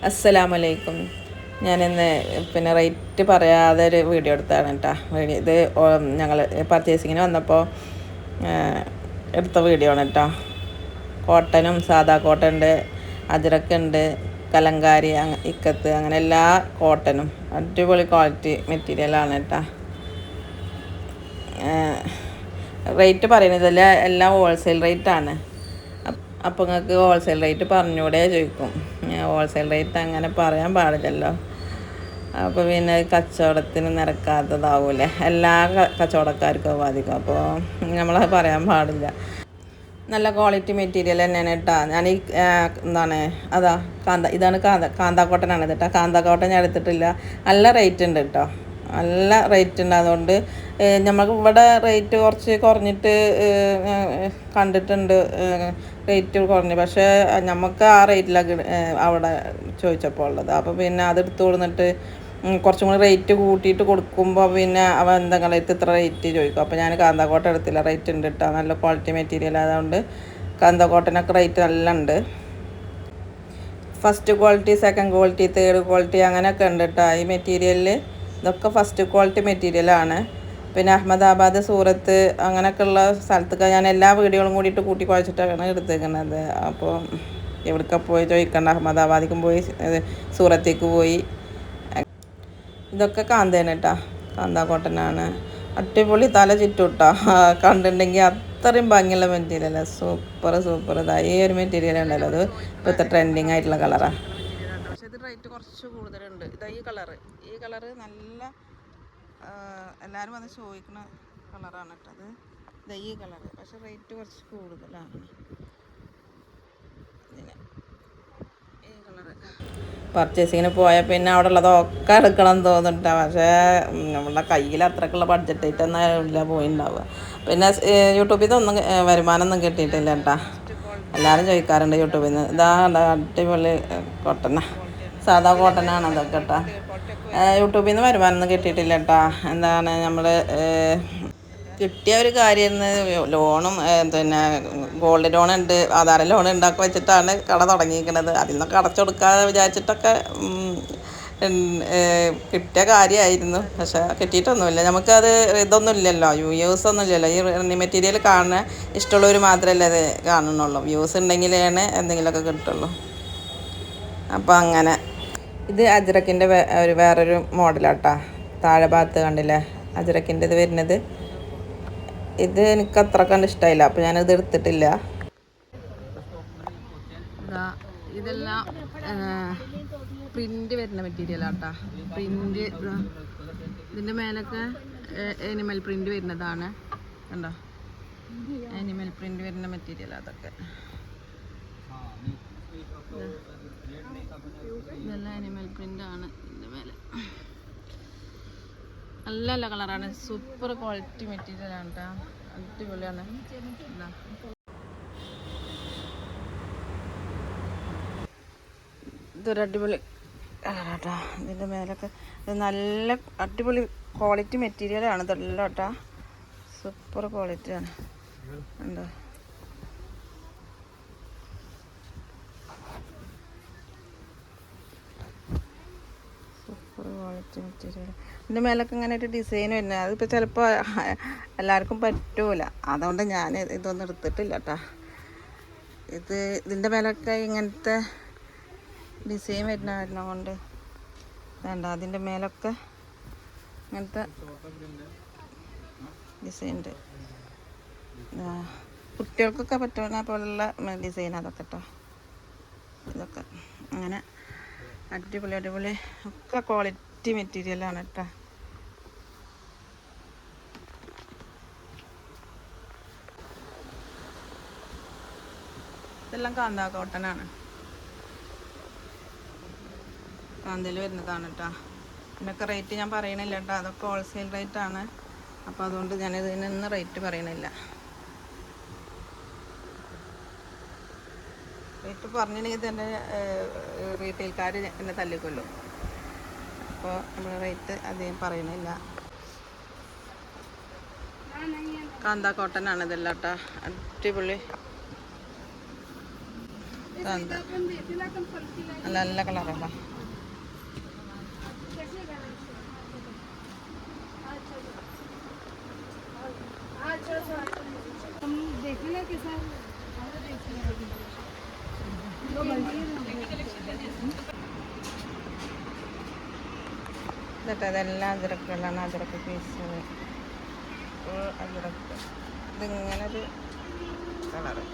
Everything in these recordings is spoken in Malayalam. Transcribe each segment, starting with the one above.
അസ്സലാമലൈക്കും. ഞാനിന്ന് റേറ്റ് പറയാതെ ഒരു വീഡിയോ എടുത്താണ് കേട്ടോ. ഇത് ഞങ്ങൾ പർച്ചേസിങ്ങിന് വന്നപ്പോൾ എടുത്ത വീഡിയോ ആണ് കേട്ടോ. കോട്ടനും സാദാ കോട്ടൺ ഉണ്ട്, അജ്രക്കുണ്ട്, കലങ്കാരി, ഇക്കത്ത്, അങ്ങനെ എല്ലാ കോട്ടനും അടിപൊളി ക്വാളിറ്റി മെറ്റീരിയലാണ് കേട്ടോ. റേറ്റ് പറയുന്നതല്ല, എല്ലാം ഹോൾസെയിൽ റേറ്റാണ്. അപ്പോൾ നിങ്ങൾക്ക് ഹോൾസെയിൽ റേറ്റ് പറഞ്ഞൂടെ ചോദിക്കും. ഹോൾസെയിൽ റേറ്റ് അങ്ങനെ പറയാൻ പാടില്ലല്ലോ. അപ്പോൾ പിന്നെ കച്ചവടത്തിന് നിരക്കാത്തതാവൂലേ, എല്ലാ കച്ചവടക്കാർക്കും ബാധിക്കും. അപ്പോൾ നമ്മളത് പറയാൻ പാടില്ല. നല്ല ക്വാളിറ്റി മെറ്റീരിയൽ തന്നെയാണ് കേട്ടോ. ഞാൻ ഈ ഇതാണ് കാന്താക്കോട്ടനാണ് കേട്ടോ. കാന്താക്കോട്ടൻ ഞാൻ എടുത്തിട്ടില്ല. നല്ല റേറ്റ് ഉണ്ട് കേട്ടോ, നല്ല റേറ്റ് ഉണ്ട്. അതുകൊണ്ട് നമുക്ക് ഇവിടെ റേറ്റ് കുറച്ച് കുറഞ്ഞിട്ട് കണ്ടിട്ടുണ്ട്, റേറ്റ് കുറഞ്ഞു. പക്ഷേ നമുക്ക് ആ റേറ്റിലാണ് അവിടെ ചോദിച്ചപ്പോൾ ഉള്ളത്. അപ്പോൾ പിന്നെ അതെടുത്ത് കൊടുത്തിട്ട് കുറച്ചും കൂടി റേറ്റ് കൂട്ടിയിട്ട് കൊടുക്കുമ്പോൾ പിന്നെ അവ എന്തെങ്കിലും ഇത്ര റേറ്റ് ചോദിക്കും. അപ്പോൾ ഞാൻ കാന്താക്കോട്ട എടുത്തില്ല, റേറ്റ് ഉണ്ട് കേട്ടോ. നല്ല ക്വാളിറ്റി മെറ്റീരിയൽ ആയതുകൊണ്ട് കാന്താക്കോട്ടനൊക്കെ റേറ്റ് നല്ല ഉണ്ട്. First quality, second quality, third quality അങ്ങനെയൊക്കെ ഉണ്ട് കേട്ടോ ഈ മെറ്റീരിയലിൽ. ഇതൊക്കെ ഫസ്റ്റ് ക്വാളിറ്റി മെറ്റീരിയലാണ്. പിന്നെ അഹമ്മദാബാദ്, സൂറത്ത് അങ്ങനെയൊക്കെയുള്ള സ്ഥലത്തൊക്കെ ഞാൻ എല്ലാ വീഡിയോകളും കൂടിയിട്ട് കൂട്ടി കുഴച്ചിട്ടാണ് എടുത്തേക്കുന്നത്. അപ്പോൾ എവിടേക്കാണ് പോയി ചോദിക്കേണ്ട, അഹമ്മദാബാദിക്കും പോയി, സൂറത്തേക്ക് പോയി. ഇതൊക്കെ കാന്തയാണ് കേട്ടോ, കാന്താ കോട്ടനാണ്. അടിപൊളി തല ചുറ്റുട്ടോ, കണ്ടിട്ടുണ്ടെങ്കിൽ അത്രയും ഭംഗിയുള്ള മെറ്റീരിയലാണ്. സൂപ്പർ ഈ ഒരു മെറ്റീരിയൽ ഉണ്ടല്ലോ, അത് ഇപ്പോഴത്തെ ട്രെൻഡിങ് ആയിട്ടുള്ള കളറാണ്. പക്ഷേ ഇത് റേറ്റ് കുറച്ച് കൂടുതലുണ്ട്. ഈ കളറ് നല്ല എല്ലാവരും വന്ന് ചോദിക്കുന്ന കളറാണ് കേട്ടോ. ഈ കളറ് പക്ഷെ റേറ്റ് കുറച്ച് കൂടുതലാണ്. ഈ കളറ് പർച്ചേസിങ്ങിന് പോയാൽ പിന്നെ അവിടെ ഉള്ളതൊക്കെ എടുക്കണം എന്ന് തോന്നുന്നുണ്ടാവും. പക്ഷേ നമ്മളുടെ കയ്യിൽ അത്രക്കുള്ള ബഡ്ജറ്റായിട്ടൊന്നും ഇല്ല പോയിണ്ടാവുക. പിന്നെ യൂട്യൂബിൽ നിന്നൊന്നും വരുമാനമൊന്നും കിട്ടിയിട്ടില്ല കേട്ടോ. എല്ലാവരും ചോദിക്കാറുണ്ട് യൂട്യൂബിൽ നിന്ന്. അടിപൊളി കോട്ടനാ, സാധാ കോട്ടനാണ് അതൊക്കെ കേട്ടോ. യൂട്യൂബിൽ നിന്ന് വരുമാനമൊന്നും കിട്ടിയിട്ടില്ല കേട്ടോ. നമ്മൾ കിട്ടിയ ഒരു കാര്യം ലോണും പിന്നെ ഗോൾഡ് ലോണുണ്ട്, ആധാര ലോൺ ഉണ്ടാക്കി വെച്ചിട്ടാണ് കട തുടങ്ങിയിരിക്കുന്നത്. അതിൽ നിന്നൊക്കെ അടച്ചു കൊടുക്കാതെ വിചാരിച്ചിട്ടൊക്കെ കിട്ടിയ കാര്യമായിരുന്നു. പക്ഷേ കിട്ടിയിട്ടൊന്നുമില്ല. നമുക്കത് ഇതൊന്നും ഇല്ലല്ലോ, വ്യൂസ് ഒന്നും ഇല്ലല്ലോ. ഈ മെറ്റീരിയൽ കാണുന്ന ഇഷ്ടമുള്ളവർ മാത്രമല്ലേ അത് കാണുന്നുള്ളൂ. വ്യൂസ് ഉണ്ടെങ്കിലാണ് എന്തെങ്കിലുമൊക്കെ കിട്ടുള്ളൂ. അപ്പോൾ അങ്ങനെ ഇത് അജ്രക്കിൻ്റെ വേറൊരു മോഡലാട്ടോ. താഴെ ഭാഗത്ത് കണ്ടില്ലേ അജ്രക്കിൻ്റെ ഇത് വരുന്നത്. ഇത് എനിക്ക് അത്ര കണ്ട് ഇഷ്ടമായില്ല, അപ്പോൾ ഞാനിത് എടുത്തിട്ടില്ല. ഇതെല്ലാം പ്രിൻ്റ് വരുന്ന മെറ്റീരിയലാട്ടോ. പ്രിൻ്റ് ഇതിൻ്റെ മേലൊക്കെ ആനിമൽ പ്രിൻ്റ് വരുന്നതാണ് കണ്ടോ. ആനിമൽ പ്രിൻ്റ് വരുന്ന മെറ്റീരിയൽ അതൊക്കെ. ഇതെല്ലാം ആനിമൽ പ്രിൻ്റാണ്. ഇതിൻ്റെ മേലെ നല്ല കളറാണ്. സൂപ്പർ ക്വാളിറ്റി മെറ്റീരിയലാണ് കേട്ടോ, അടിപൊളിയാണ്. ഇതൊരു അടിപൊളി കളറാട്ടോ. ഇതിൻ്റെ മേലൊക്കെ നല്ല അടിപൊളി ക്വാളിറ്റി മെറ്റീരിയലാണ് ഇതെല്ലാം കേട്ടോ. സൂപ്പർ ക്വാളിറ്റിയാണ് ഉണ്ടോ. Quality material. ഇതിൻ്റെ മേലൊക്കെ ഇങ്ങനെ ഒരു ഡിസൈൻ വരുന്നത്, അതിപ്പോൾ ചിലപ്പോൾ എല്ലാവർക്കും പറ്റൂല. അതുകൊണ്ട് ഞാൻ ഇതൊന്നും എടുത്തിട്ടില്ല കേട്ടോ. ഇതിൻ്റെ മേലൊക്കെ ഇങ്ങനത്തെ ഡിസൈൻ വരുന്ന കാരണം കൊണ്ട് വേണ്ട. അതിൻ്റെ മേലൊക്കെ ഇങ്ങനത്തെ ഡിസൈൻ ഉണ്ട്. കുട്ടികൾക്കൊക്കെ പറ്റുന്ന പോലുള്ള ഡിസൈൻ അതൊക്കെ കേട്ടോ. ഇതൊക്കെ അങ്ങനെ അടിപൊളി ഒക്കെ ക്വാളിറ്റി മെറ്റീരിയലാണ് കേട്ടോ. ഇതെല്ലാം കാന്താ കോട്ടനാണ്, കാന്തയിൽ വരുന്നതാണ് കേട്ടോ. ഇതിനൊക്കെ റേറ്റ് ഞാൻ പറയണില്ല കേട്ടോ, അതൊക്കെ ഹോൾസെയിൽ റേറ്റാണ്. അപ്പോൾ അതുകൊണ്ട് ഞാനിതിനൊന്നും റേറ്റ് പറയണില്ല. റേറ്റ് പറഞ്ഞിട്ടുണ്ടെങ്കിൽ തന്നെ റീറ്റെയിൽക്കാർ എന്നെ തല്ലിക്കൊല്ലും. അപ്പോൾ നമ്മൾ റേറ്റ് അധികം പറയണില്ല. കാന്താ കോട്ടനാണ് ഇതെല്ലാം കേട്ടോ, അടിപൊളി ഇതെന്താ നല്ല നല്ല കളറല്ല. എന്നിട്ട് അതെല്ലാം അജറക്കുകളാണ്. അജറക്ക് പീസ് അജറക്ക് ഇതിങ്ങനൊരു കളറ്.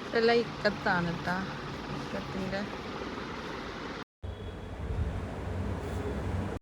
ഇതെല്ലാം ഇക്കത്താണ് കേട്ടോ. ഇക്കത്തിൻ്റെ